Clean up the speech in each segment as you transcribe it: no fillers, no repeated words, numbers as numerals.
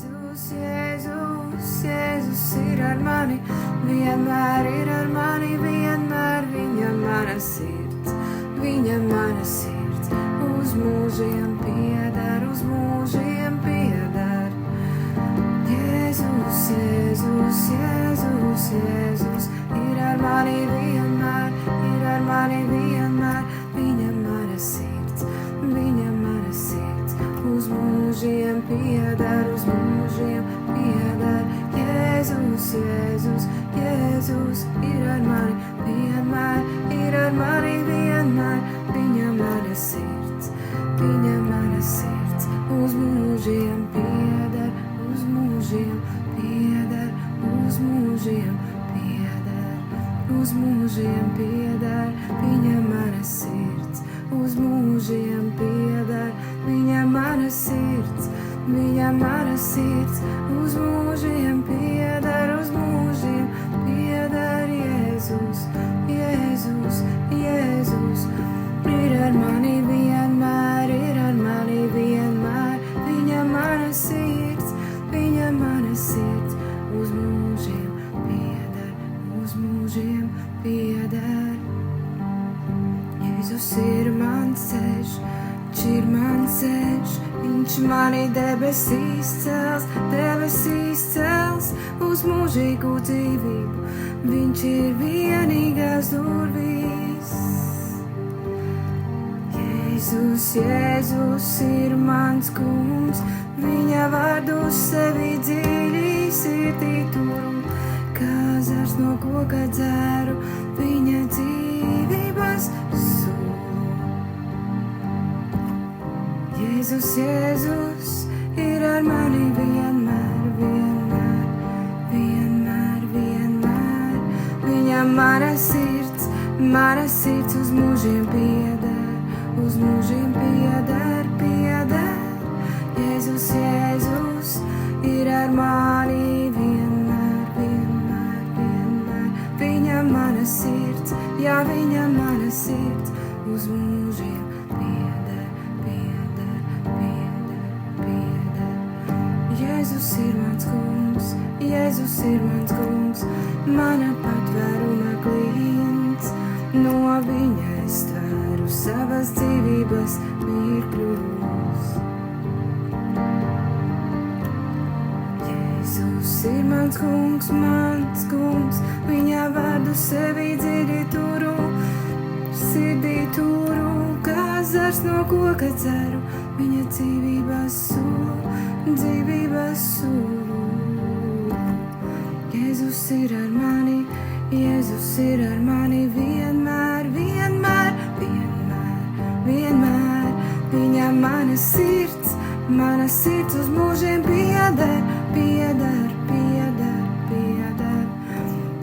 Jēzus, Jēzus, Jēzus ir ar mani, vienmēr ir ar mani, vienmēr viņa mana sirds, viņa mana sirds, uz mūžiem pieder, uz mūžiem pieder. Jēzus, Jēzus, Jēzus, Jēzus ir ar mani vienmēr, ir ar mani vienmēr, viņa mana sirds, viņa mana sirds, uz mūžiem pieder, uz mūžiem pieder. Jēzus, Jēzus, Jēzus ir ar mani vienmēr, ir ar mani vienmēr, viņa mana sirds, viņa mana sirds, uz mūžiem pieder, uz mūžiem pieder, uz mūžiem pieder, uz mūžiem pieder, viņa mana sirds, uz mūžiem pieder, viņa mana sirds, viņa mana sirds, uz mūžiem pieder, uz mūžiem pieder. Jēzus, Jēzus, Jēzus ir ar mani vienmēr, ir ar mani vienmēr, viņa mana sirds, viņa mana sirds, uz mūžiem pieder, uz mūžiem pieder. Jēzus ir mans ceļš, viņš ir mans ceļš, viņš mani debesīs cels, uz mūžīgu dzīvību, viņš ir vienīgās durvis. Jēzus, Jēzus ir mans kungs, viņa vārdu sevi dziļi sirdī turu, kā zars no koka dzeru, viņa dzīvības sulu. Jēzus, Jēzus ir ar mani vienmēr, vienmēr, vienmēr, vienmēr, viņa mana sirds uz mūžiem pieder, uz mūžiem pieder, pieder. Jēzus, Jēzus ir ar mani vienmēr, vienmēr, vienmēr, viņa mana sirds, jā, viņa mana sirds, uz mūžiem pieder, pieder, pieder, pieder. Jēzus ir mans kungs, Jēzus ir mans kungs, mana patvēruma klients, no viņa es tvēru savas dzīvības mirkļus. Jēzus ir mans kungs, viņa vārdu sevi dziļi turu, sirdī turu, kā zars no koka dzeru, viņa dzīvības sulu, dzīvības sulu. Jēzus ir ar mani, Jēzus ir ar mani vienmēr, vienmēr, vienmēr, vienmēr, viņa mana sirds uz mūžiem pieder, pieder, pieder, pieder.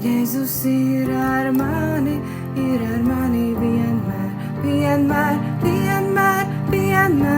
Jēzus ir ar mani vienmēr, vienmēr, vienmēr, vienmēr.